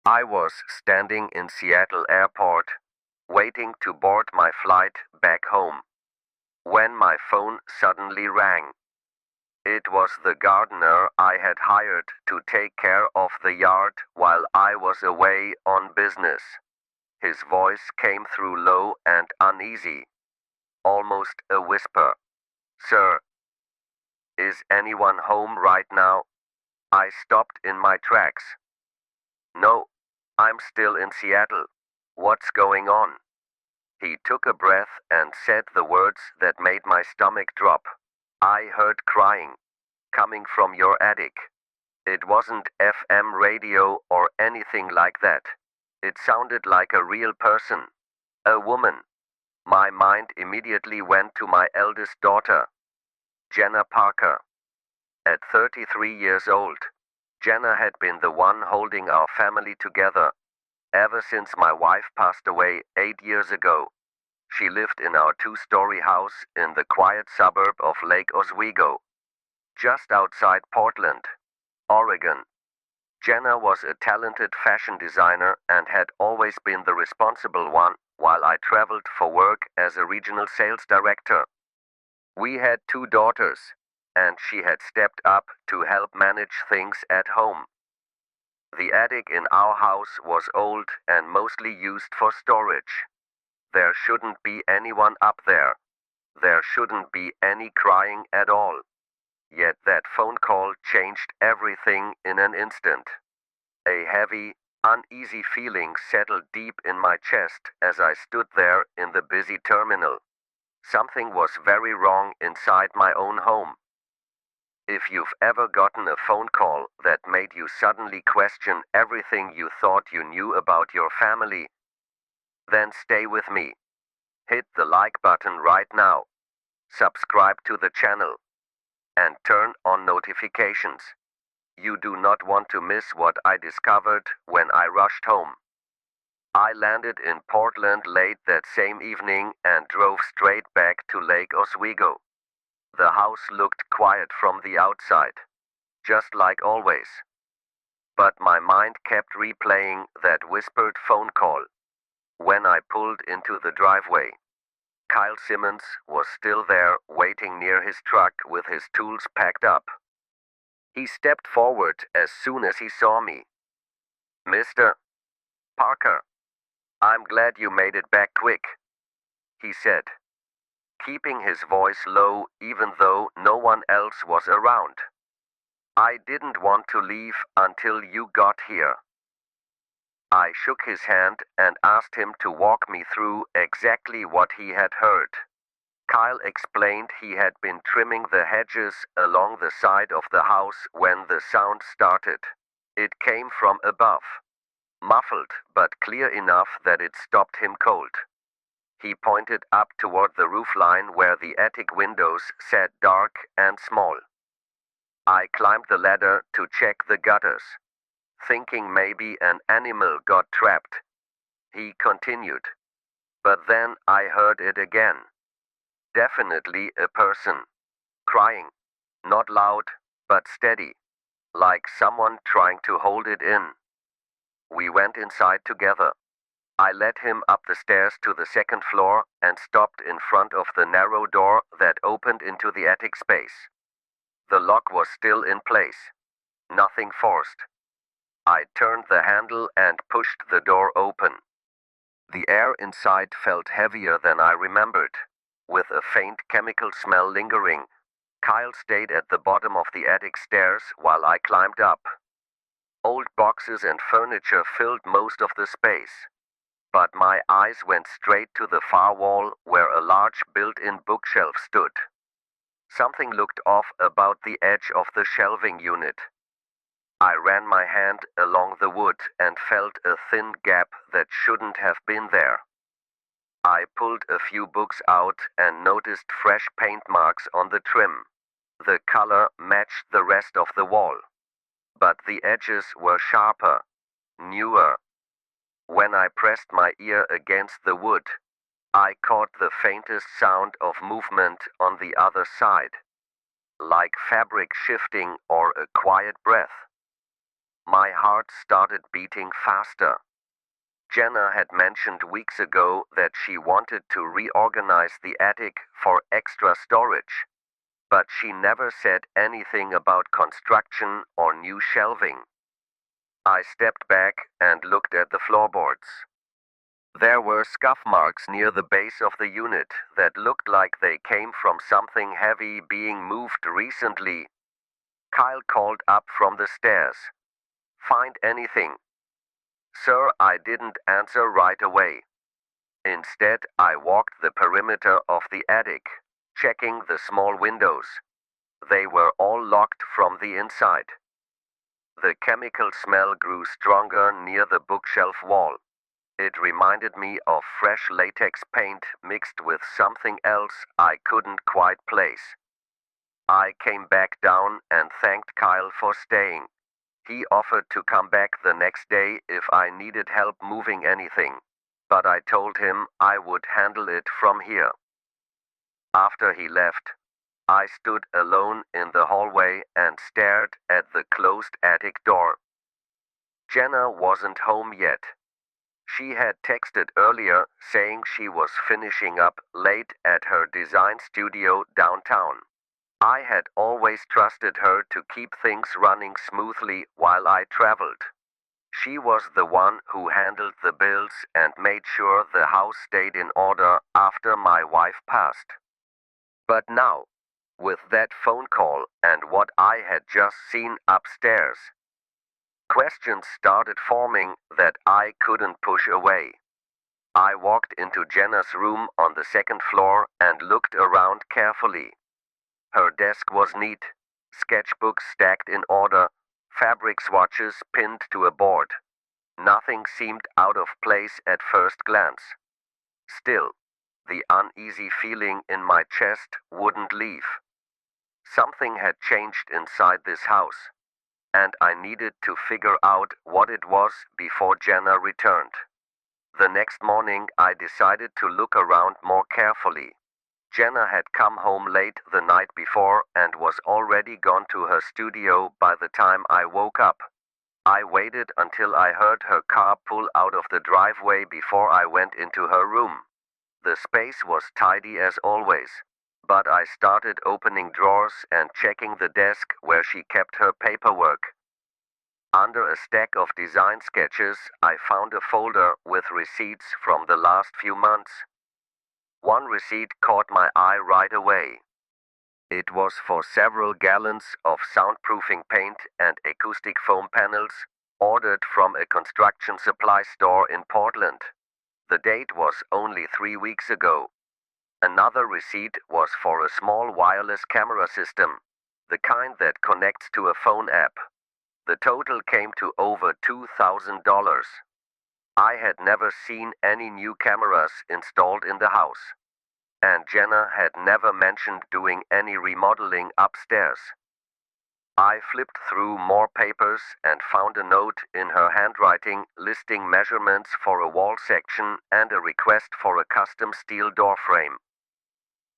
I was standing in Seattle airport, waiting to board my flight back home, when my phone suddenly rang. It was the gardener I had hired to take care of the yard while I was away on business. His voice came through low and uneasy, almost a whisper. Sir, is anyone home right now? I stopped in my tracks. No, I'm still in Seattle. What's going on? He took a breath and said the words that made my stomach drop. I heard crying, coming from your attic. It wasn't FM radio or anything like that. It sounded like a real person, a woman. My mind immediately went to my eldest daughter, Jenna Parker. At 33 years old, Jenna had been the one holding our family together ever since my wife passed away 8 years ago. She lived in our two-story house in the quiet suburb of Lake Oswego, just outside Portland, Oregon. Jenna was a talented fashion designer and had always been the responsible one while I traveled for work as a regional sales director. We had two daughters, and she had stepped up to help manage things at home. The attic in our house was old and mostly used for storage. There shouldn't be anyone up there. There shouldn't be any crying at all. Yet that phone call changed everything in an instant. A heavy, uneasy feeling settled deep in my chest as I stood there in the busy terminal. Something was very wrong inside my own home. If you've ever gotten a phone call that made you suddenly question everything you thought you knew about your family, then stay with me. Hit the like button right now, subscribe to the channel, and turn on notifications. You do not want to miss what I discovered when I rushed home. I landed in Portland late that same evening and drove straight back to Lake Oswego. The house looked quiet from the outside, just like always. But my mind kept replaying that whispered phone call. When I pulled into the driveway, Kyle Simmons was still there waiting near his truck with his tools packed up. He stepped forward as soon as he saw me. Mr. Parker, I'm glad you made it back quick, he said, keeping his voice low even though no one else was around. I didn't want to leave until you got here. I shook his hand and asked him to walk me through exactly what he had heard. Kyle explained he had been trimming the hedges along the side of the house when the sound started. It came from above, muffled but clear enough that it stopped him cold. He pointed up toward the roofline where the attic windows sat dark and small. I climbed the ladder to check the gutters, thinking maybe an animal got trapped. He continued. But then I heard it again. Definitely a person. Crying. Not loud, but steady. Like someone trying to hold it in. We went inside together. I led him up the stairs to the second floor and stopped in front of the narrow door that opened into the attic space. The lock was still in place. Nothing forced. I turned the handle and pushed the door open. The air inside felt heavier than I remembered, with a faint chemical smell lingering. Kyle stayed at the bottom of the attic stairs while I climbed up. Old boxes and furniture filled most of the space, but my eyes went straight to the far wall where a large built-in bookshelf stood. Something looked off about the edge of the shelving unit. I ran my hand along the wood and felt a thin gap that shouldn't have been there. I pulled a few books out and noticed fresh paint marks on the trim. The color matched the rest of the wall, but the edges were sharper, newer. When I pressed my ear against the wood, I caught the faintest sound of movement on the other side, like fabric shifting or a quiet breath. my heart started beating faster. Jenna had mentioned weeks ago that she wanted to reorganize the attic for extra storage, but she never said anything about construction or new shelving. I stepped back and looked at the floorboards. There were scuff marks near the base of the unit that looked like they came from something heavy being moved recently. Kyle called up from the stairs. "Find anything?" Sir, I didn't answer right away. Instead, I walked the perimeter of the attic, checking the small windows. They were all locked from the inside. The chemical smell grew stronger near the bookshelf wall. It reminded me of fresh latex paint mixed with something else I couldn't quite place. I came back down and thanked Kyle for staying. He offered to come back the next day if I needed help moving anything, but I told him I would handle it from here. After he left, I stood alone in the hallway and stared at the closed attic door. Jenna wasn't home yet. She had texted earlier saying she was finishing up late at her design studio downtown. I had always trusted her to keep things running smoothly while I traveled. She was the one who handled the bills and made sure the house stayed in order after my wife passed. But now, with that phone call and what I had just seen upstairs, questions started forming that I couldn't push away. I walked into Jenna's room on the second floor and looked around carefully. Her desk was neat, sketchbooks stacked in order, fabric swatches pinned to a board. Nothing seemed out of place at first glance. Still, the uneasy feeling in my chest wouldn't leave. Something had changed inside this house, and I needed to figure out what it was before Jenna returned. The next morning, I decided to look around more carefully. Jenna had come home late the night before and was already gone to her studio by the time I woke up. I waited until I heard her car pull out of the driveway before I went into her room. The space was tidy as always, but I started opening drawers and checking the desk where she kept her paperwork. Under a stack of design sketches, I found a folder with receipts from the last few months. One receipt caught my eye right away. It was for several gallons of soundproofing paint and acoustic foam panels, ordered from a construction supply store in Portland. The date was only 3 weeks ago. Another receipt was for a small wireless camera system, the kind that connects to a phone app. The total came to over $2,000. I had never seen any new cameras installed in the house, and Jenna had never mentioned doing any remodeling upstairs. I flipped through more papers and found a note in her handwriting listing measurements for a wall section and a request for a custom steel door frame.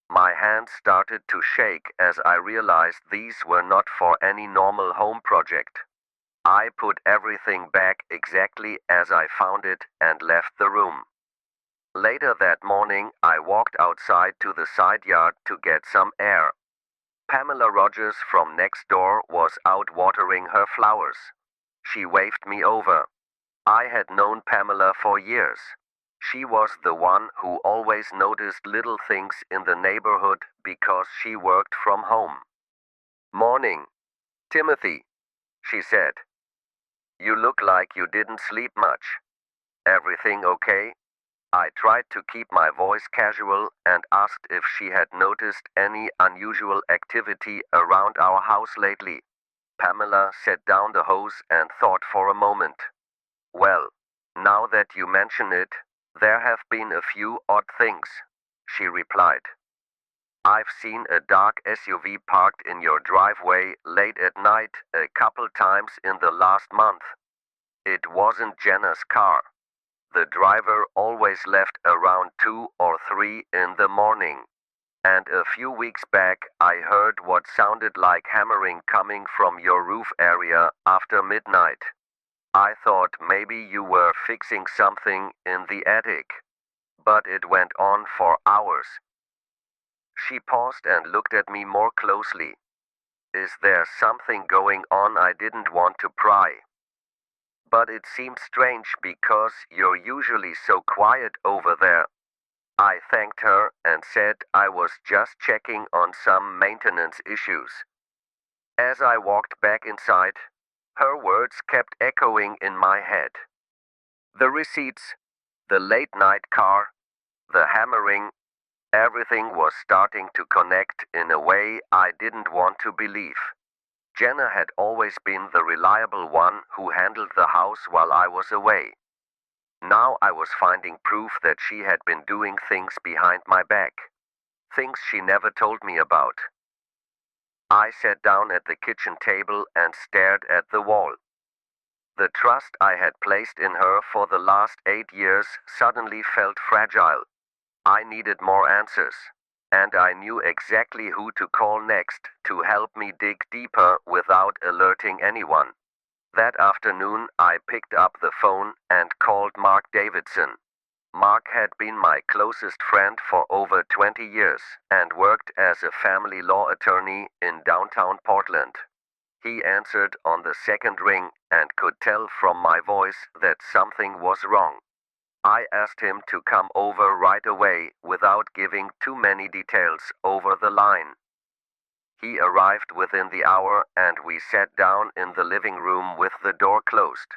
My hands started to shake as I realized these were not for any normal home project. I put everything back exactly as I found it and left the room. Later that morning, I walked outside to the side yard to get some air. Pamela Rogers from next door was out watering her flowers. She waved me over. I had known Pamela for years. She was the one who always noticed little things in the neighborhood because she worked from home. "Morning, Timothy," she said. "You look like you didn't sleep much. Everything okay?" I tried to keep my voice casual and asked if she had noticed any unusual activity around our house lately. Pamela set down the hose and thought for a moment. "Well, now that you mention it, there have been a few odd things," she replied. "I've seen a dark SUV parked in your driveway late at night a couple times in the last month. It wasn't Jenna's car. The driver always left around 2 or 3 in the morning. And a few weeks back, I heard what sounded like hammering coming from your roof area after midnight." I thought maybe you were fixing something in the attic, but it went on for hours. She paused and looked at me more closely. Is there something going on I didn't want to pry? But it seemed strange because you're usually so quiet over there. I thanked her and said I was just checking on some maintenance issues. As I walked back inside, her words kept echoing in my head. The receipts, the late night car, the hammering, everything was starting to connect in a way I didn't want to believe. Jenna had always been the reliable one who handled the house while I was away. Now I was finding proof that she had been doing things behind my back, things she never told me about. I sat down at the kitchen table and stared at the wall. The trust I had placed in her for the last 8 years suddenly felt fragile. I needed more answers, and I knew exactly who to call next to help me dig deeper without alerting anyone. That afternoon, I picked up the phone and called Mark Davidson. Mark had been my closest friend for over 20 years and worked as a family law attorney in downtown Portland. He answered on the second ring and could tell from my voice that something was wrong. I asked him to come over right away without giving too many details over the line. He arrived within the hour and we sat down in the living room with the door closed.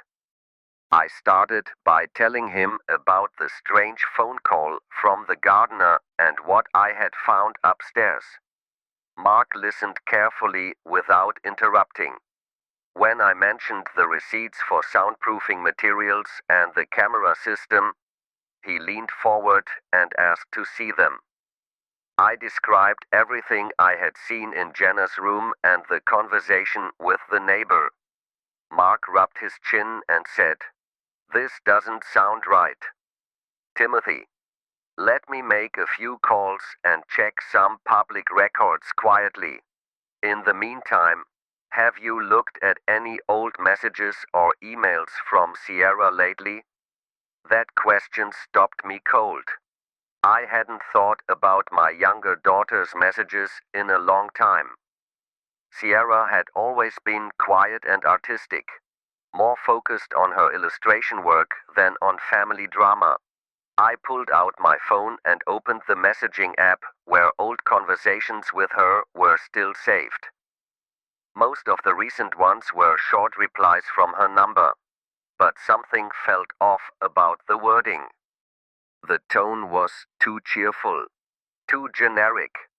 I started by telling him about the strange phone call from the gardener and what I had found upstairs. Mark listened carefully without interrupting. When I mentioned the receipts for soundproofing materials and the camera system, he leaned forward and asked to see them. I described everything I had seen in Jenna's room and the conversation with the neighbor. Mark rubbed his chin and said, "This doesn't sound right. Timothy, let me make a few calls and check some public records quietly. In the meantime, have you looked at any old messages or emails from Sierra lately?" That question stopped me cold. I hadn't thought about my younger daughter's messages in a long time. Sierra had always been quiet and artistic, more focused on her illustration work than on family drama. I pulled out my phone and opened the messaging app where old conversations with her were still saved. Most of the recent ones were short replies from her number, but something felt off about the wording. The tone was too cheerful, too generic,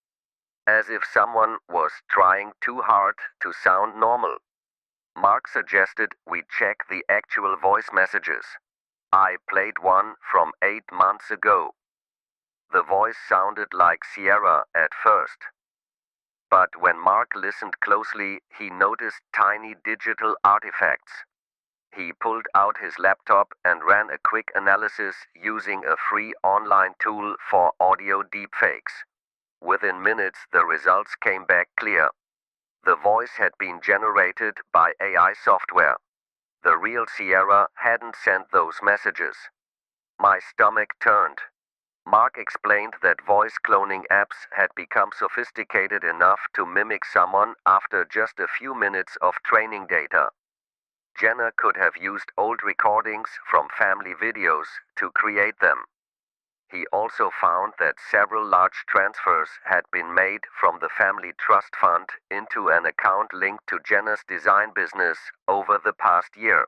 as if someone was trying too hard to sound normal. Mark suggested we check the actual voice messages. I played one from 8 months ago. The voice sounded like Sierra at first. But when Mark listened closely, he noticed tiny digital artifacts. He pulled out his laptop and ran a quick analysis using a free online tool for audio deepfakes. Within minutes, the results came back clear. The voice had been generated by AI software. The real Sierra hadn't sent those messages. My stomach turned. Mark explained that voice cloning apps had become sophisticated enough to mimic someone after just a few minutes of training data. Jenna could have used old recordings from family videos to create them. He also found that several large transfers had been made from the family trust fund into an account linked to Jenna's design business over the past year.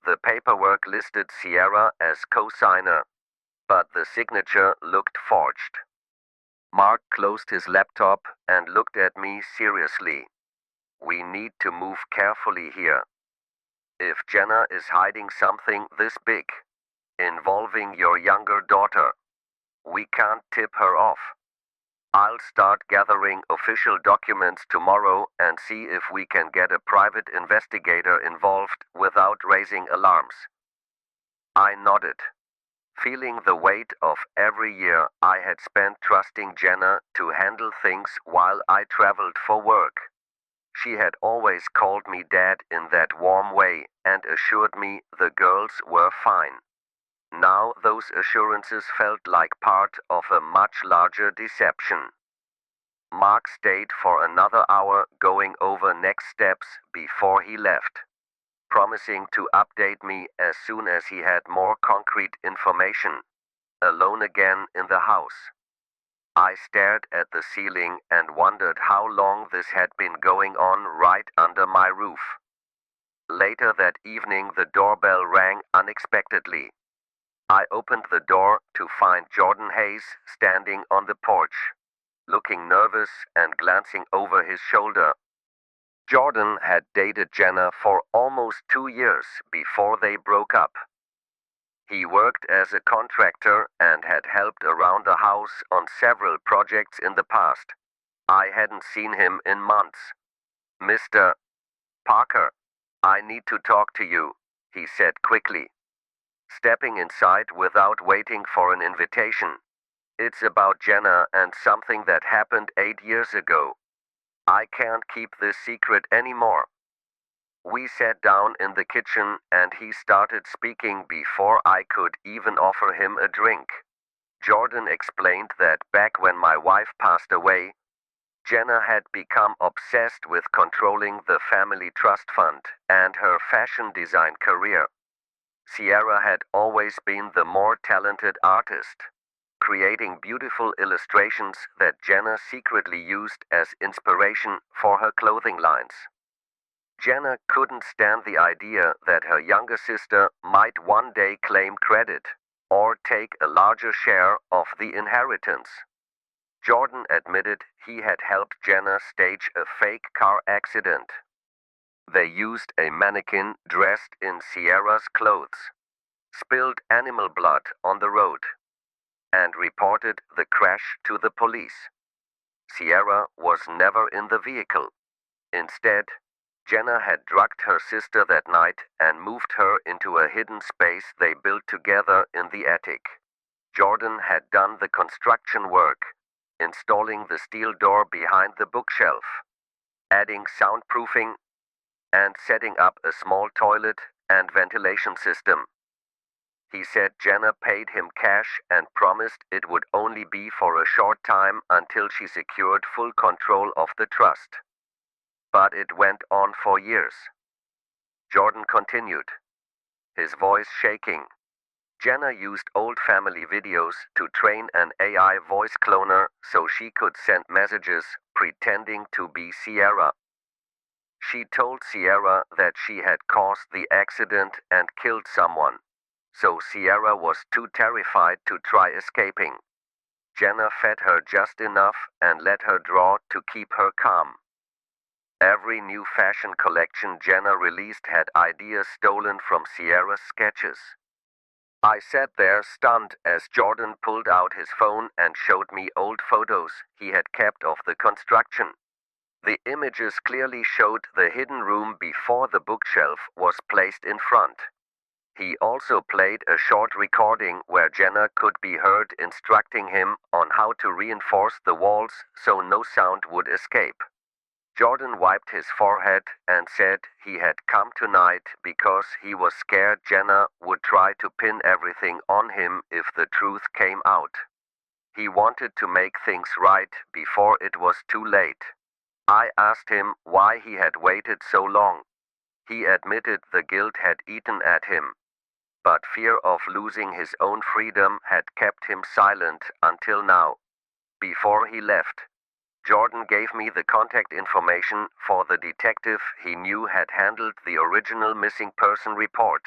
The paperwork listed Sierra as co-signer, but the signature looked forged. Mark closed his laptop and looked at me seriously. "We need to move carefully here. If Jenna is hiding something this big, involving your younger daughter, we can't tip her off. I'll start gathering official documents tomorrow and see if we can get a private investigator involved without raising alarms." I nodded, feeling the weight of every year I had spent trusting Jenna to handle things while I traveled for work. She had always called me Dad in that warm way and assured me the girls were fine. Now those assurances felt like part of a much larger deception. Mark stayed for another hour going over next steps before he left, promising to update me as soon as he had more concrete information. Alone again in the house, I stared at the ceiling and wondered how long this had been going on right under my roof. Later that evening, the doorbell rang unexpectedly. I opened the door to find Jordan Hayes standing on the porch, looking nervous and glancing over his shoulder. Jordan had dated Jenna for almost 2 years before they broke up. He worked as a contractor and had helped around the house on several projects in the past. I hadn't seen him in months. "Mr. Parker, I need to talk to you," he said quickly, stepping inside without waiting for an invitation. "It's about Jenna and something that happened 8 years ago. I can't keep this secret anymore." We sat down in the kitchen and he started speaking before I could even offer him a drink. Jordan explained that back when my wife passed away, Jenna had become obsessed with controlling the family trust fund and her fashion design career. Sierra had always been the more talented artist, creating beautiful illustrations that Jenna secretly used as inspiration for her clothing lines. Jenna couldn't stand the idea that her younger sister might one day claim credit or take a larger share of the inheritance. Jordan admitted he had helped Jenna stage a fake car accident. They used a mannequin dressed in Sierra's clothes, spilled animal blood on the road, and reported the crash to the police. Sierra was never in the vehicle. Instead, Jenna had drugged her sister that night and moved her into a hidden space they built together in the attic. Jordan had done the construction work, installing the steel door behind the bookshelf, adding soundproofing, and setting up a small toilet and ventilation system. He said Jenna paid him cash and promised it would only be for a short time until she secured full control of the trust. But it went on for years. Jordan continued, his voice shaking. Jenna used old family videos to train an AI voice cloner so she could send messages pretending to be Sierra. She told Sierra that she had caused the accident and killed someone, so Sierra was too terrified to try escaping. Jenna fed her just enough and let her draw to keep her calm. Every new fashion collection Jenna released had ideas stolen from Sierra's sketches. I sat there stunned as Jordan pulled out his phone and showed me old photos he had kept of the construction. The images clearly showed the hidden room before the bookshelf was placed in front. He also played a short recording where Jenna could be heard instructing him on how to reinforce the walls so no sound would escape. Jordan wiped his forehead and said he had come tonight because he was scared Jenna would try to pin everything on him if the truth came out. He wanted to make things right before it was too late. I asked him why he had waited so long. He admitted the guilt had eaten at him, but fear of losing his own freedom had kept him silent until now. Before he left, Jordan gave me the contact information for the detective he knew had handled the original missing person report.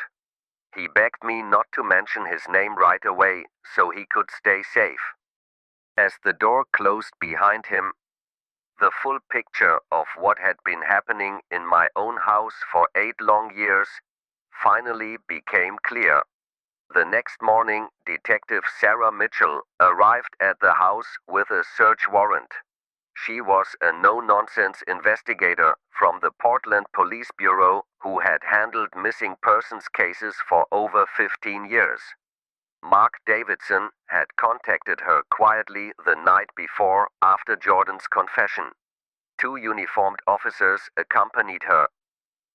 He begged me not to mention his name right away so he could stay safe. As the door closed behind him, the full picture of what had been happening in my own house for 8 long years finally became clear. The next morning, Detective Sarah Mitchell arrived at the house with a search warrant. She was a no-nonsense investigator from the Portland Police Bureau who had handled missing persons cases for over 15 years. Mark Davidson had contacted her quietly the night before after Jordan's confession. Two uniformed officers accompanied her,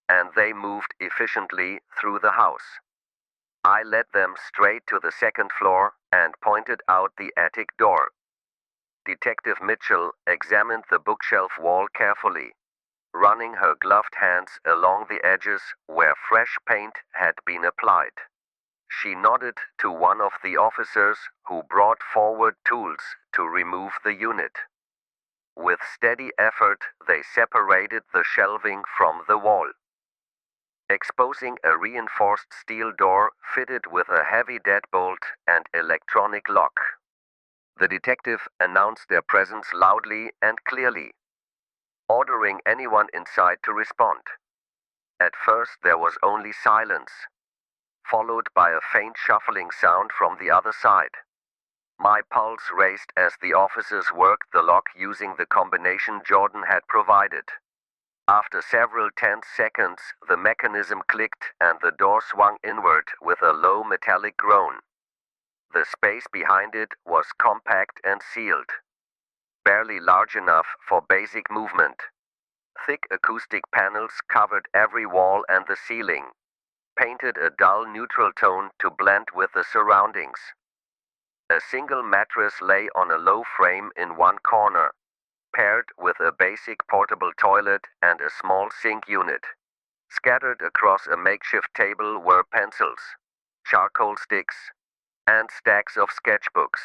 and they moved efficiently through the house. I led them straight to the second floor and pointed out the attic door. Detective Mitchell examined the bookshelf wall carefully, running her gloved hands along the edges where fresh paint had been applied. She nodded to one of the officers who brought forward tools to remove the unit. With steady effort, they separated the shelving from the wall, exposing a reinforced steel door fitted with a heavy deadbolt and electronic lock. The detective announced their presence loudly and clearly, ordering anyone inside to respond. At first there was only silence, followed by a faint shuffling sound from the other side. My pulse raced as the officers worked the lock using the combination Jordan had provided. After several tense seconds, the mechanism clicked and the door swung inward with a low metallic groan. The space behind it was compact and sealed, barely large enough for basic movement. Thick acoustic panels covered every wall and the ceiling, painted a dull neutral tone to blend with the surroundings. A single mattress lay on a low frame in one corner, paired with a basic portable toilet and a small sink unit. Scattered across a makeshift table were pencils, charcoal sticks, and stacks of sketchbooks.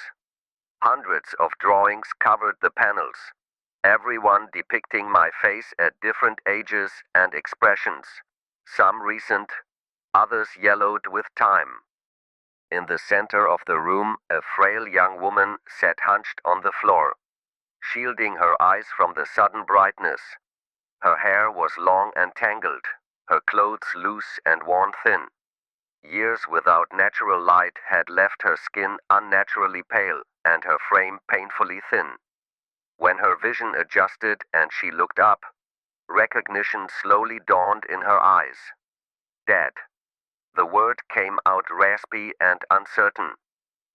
Hundreds of drawings covered the panels, every one depicting my face at different ages and expressions, some recent, others yellowed with time. In the center of the room, a frail young woman sat hunched on the floor, shielding her eyes from the sudden brightness. Her hair was long and tangled, her clothes loose and worn thin. Years without natural light had left her skin unnaturally pale and her frame painfully thin. When her vision adjusted and she looked up, recognition slowly dawned in her eyes. Dead. The word came out raspy and uncertain,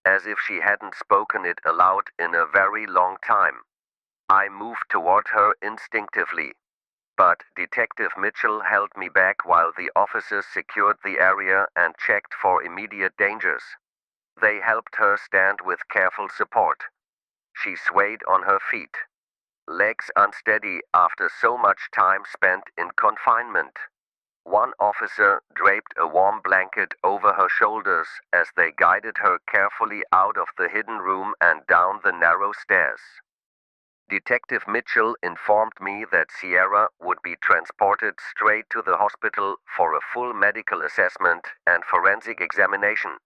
as if she hadn't spoken it aloud in a very long time. I moved toward her instinctively, but Detective Mitchell held me back while the officers secured the area and checked for immediate dangers. They helped her stand with careful support. She swayed on her feet, legs unsteady after so much time spent in confinement. One officer draped a warm blanket over her shoulders as they guided her carefully out of the hidden room and down the narrow stairs. Detective Mitchell informed me that Sierra would be transported straight to the hospital for a full medical assessment and forensic examination.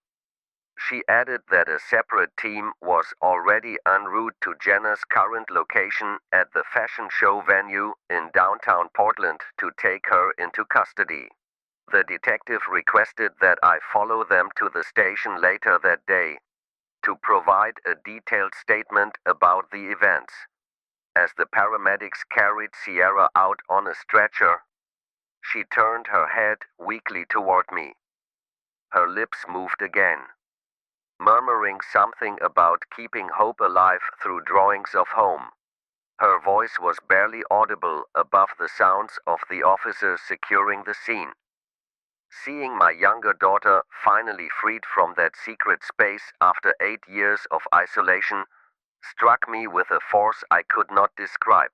She added that a separate team was already en route to Jenna's current location at the fashion show venue in downtown Portland to take her into custody. The detective requested that I follow them to the station later that day to provide a detailed statement about the events. As the paramedics carried Sierra out on a stretcher, she turned her head weakly toward me. Her lips moved again, murmuring something about keeping hope alive through drawings of home. Her voice was barely audible above the sounds of the officers securing the scene. Seeing my younger daughter finally freed from that secret space after 8 years of isolation struck me with a force I could not describe.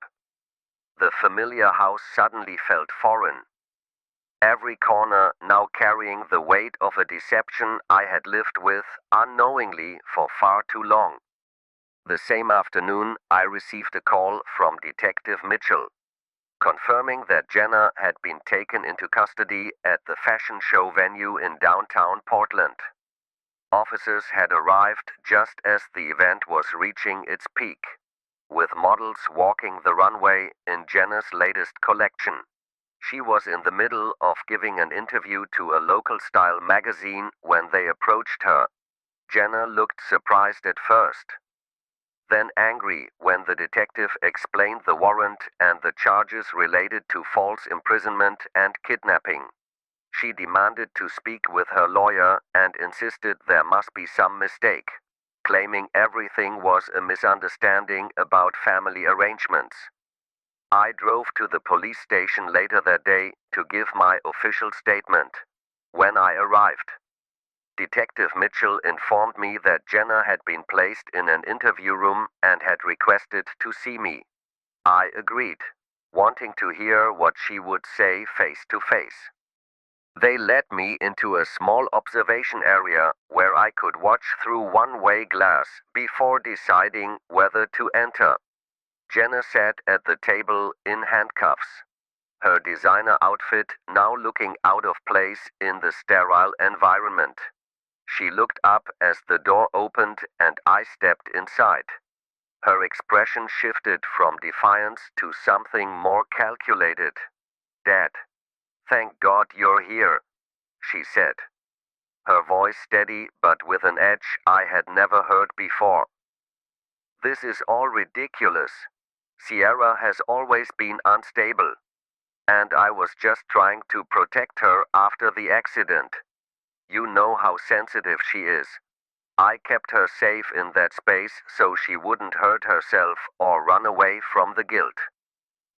The familiar house suddenly felt foreign, every corner now carrying the weight of a deception I had lived with unknowingly for far too long. The same afternoon, I received a call from Detective Mitchell, confirming that Jenna had been taken into custody at the fashion show venue in downtown Portland. Officers had arrived just as the event was reaching its peak, with models walking the runway in Jenna's latest collection. She was in the middle of giving an interview to a local style magazine when they approached her. Jenna looked surprised at first, then angry when the detective explained the warrant and the charges related to false imprisonment and kidnapping. She demanded to speak with her lawyer and insisted there must be some mistake, claiming everything was a misunderstanding about family arrangements. I drove to the police station later that day to give my official statement. When I arrived, Detective Mitchell informed me that Jenna had been placed in an interview room and had requested to see me. I agreed, wanting to hear what she would say face to face. They led me into a small observation area where I could watch through one-way glass before deciding whether to enter. Jenna sat at the table in handcuffs, her designer outfit now looking out of place in the sterile environment. She looked up as the door opened and I stepped inside. Her expression shifted from defiance to something more calculated. "Dad, thank God you're here," she said, her voice steady but with an edge I had never heard before. "This is all ridiculous. Sierra has always been unstable, and I was just trying to protect her after the accident. You know how sensitive she is. I kept her safe in that space so she wouldn't hurt herself or run away from the guilt."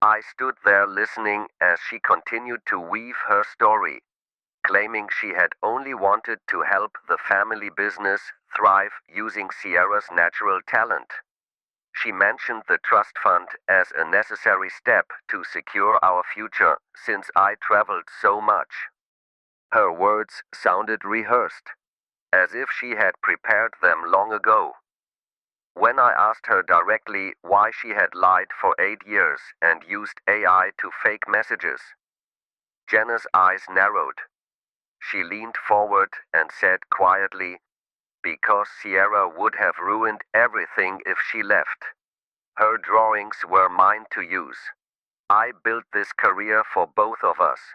I stood there listening as she continued to weave her story, claiming she had only wanted to help the family business thrive using Sierra's natural talent. She mentioned the trust fund as a necessary step to secure our future since I traveled so much. Her words sounded rehearsed, as if she had prepared them long ago. When I asked her directly why she had lied for 8 years and used AI to fake messages, Jenna's eyes narrowed. She leaned forward and said quietly, "Because Sierra would have ruined everything if she left. Her drawings were mine to use. I built this career for both of us.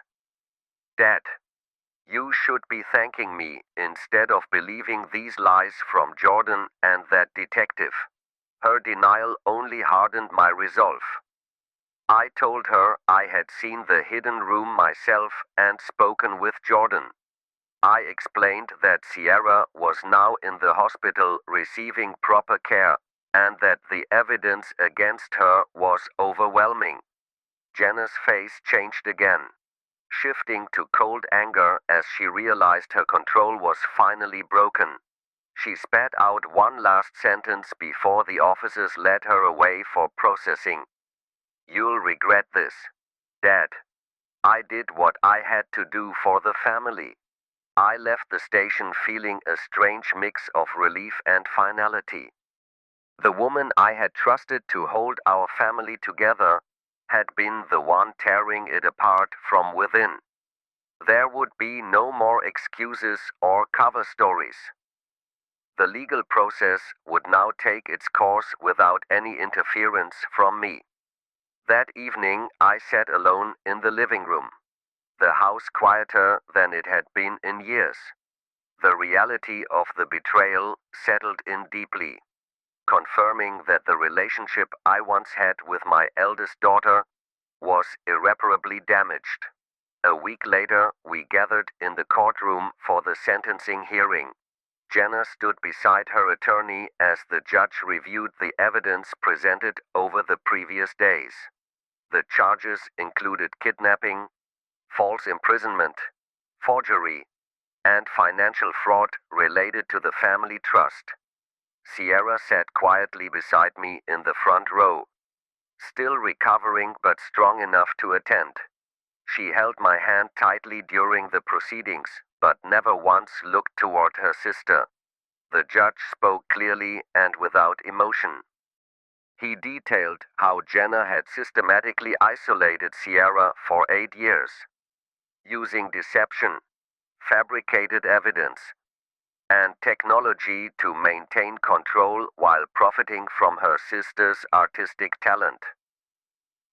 Dad, you should be thanking me instead of believing these lies from Jordan and that detective." Her denial only hardened my resolve. I told her I had seen the hidden room myself and spoken with Jordan. I explained that Sierra was now in the hospital receiving proper care, and that the evidence against her was overwhelming. Jenna's face changed again, shifting to cold anger as she realized her control was finally broken. She spat out one last sentence before the officers led her away for processing. "You'll regret this, Dad. I did what I had to do for the family." I left the station feeling a strange mix of relief and finality. The woman I had trusted to hold our family together had been the one tearing it apart from within. There would be no more excuses or cover stories. The legal process would now take its course without any interference from me. That evening, I sat alone in the living room, the house quieter than it had been in years. The reality of the betrayal settled in deeply, confirming that the relationship I once had with my eldest daughter was irreparably damaged. A week later, we gathered in the courtroom for the sentencing hearing. Jenna stood beside her attorney as the judge reviewed the evidence presented over the previous days. The charges included kidnapping, false imprisonment, forgery, and financial fraud related to the family trust. Sierra sat quietly beside me in the front row, still recovering but strong enough to attend. She held my hand tightly during the proceedings, but never once looked toward her sister. The judge spoke clearly and without emotion. He detailed how Jenna had systematically isolated Sierra for 8 years, using deception, fabricated evidence, and technology to maintain control while profiting from her sister's artistic talent.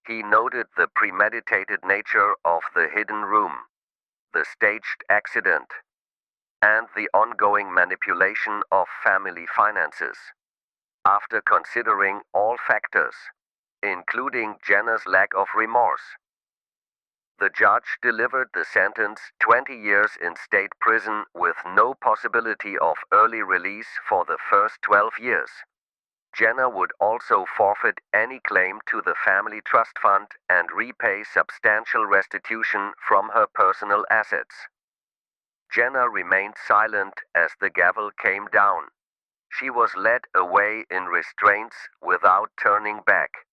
He noted the premeditated nature of the hidden room, the staged accident, and the ongoing manipulation of family finances. After considering all factors, including Jenna's lack of remorse, the judge delivered the sentence: 20 years in state prison with no possibility of early release for the first 12 years. Jenna would also forfeit any claim to the family trust fund and repay substantial restitution from her personal assets. Jenna remained silent as the gavel came down. She was led away in restraints without turning back.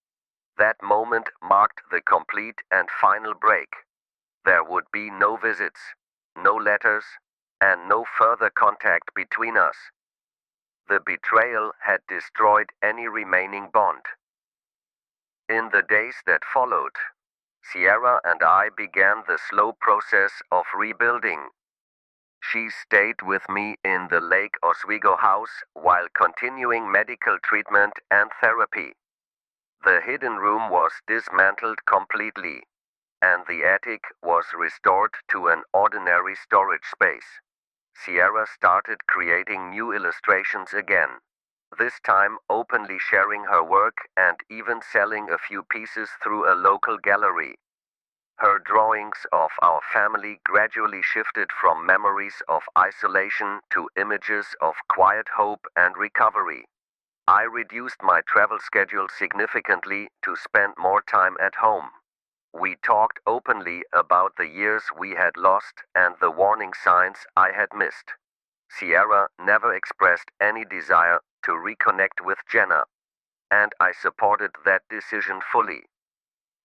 That moment marked the complete and final break. There would be no visits, no letters, and no further contact between us. The betrayal had destroyed any remaining bond. In the days that followed, Sierra and I began the slow process of rebuilding. She stayed with me in the Lake Oswego house while continuing medical treatment and therapy. The hidden room was dismantled completely, and the attic was restored to an ordinary storage space. Sierra started creating new illustrations again, this time openly sharing her work and even selling a few pieces through a local gallery. Her drawings of our family gradually shifted from memories of isolation to images of quiet hope and recovery. I reduced my travel schedule significantly to spend more time at home. We talked openly about the years we had lost and the warning signs I had missed. Sierra never expressed any desire to reconnect with Jenna, and I supported that decision fully.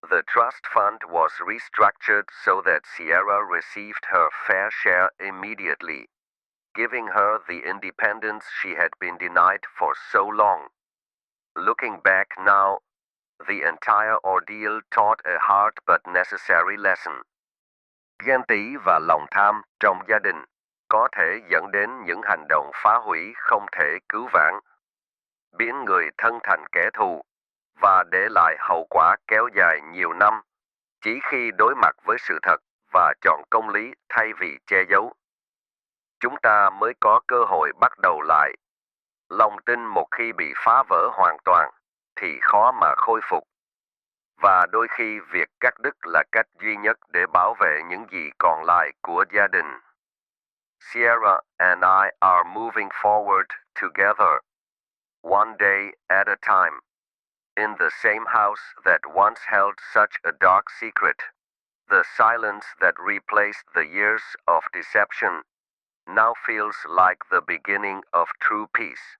The trust fund was restructured so that Sierra received her fair share immediately, giving her the independence she had been denied for so long. Looking back now, the entire ordeal taught a hard but necessary lesson. Ghen tị và lòng tham trong gia đình có thể dẫn đến những hành động phá hủy không thể cứu vãn, biến người thân thành kẻ thù và để lại hậu quả kéo dài nhiều năm, chỉ khi đối mặt với sự thật và chọn công lý thay vì che giấu. Chúng ta mới có cơ hội bắt đầu lại. Lòng tin một khi bị phá vỡ hoàn toàn thì khó mà khôi phục. Và đôi khi việc cắt đứt là cách duy nhất để bảo vệ những gì còn lại của gia đình. Sierra and I are moving forward together, one day at a time, in the same house that once held such a dark secret. The silence that replaced the years of deception now feels like the beginning of true peace.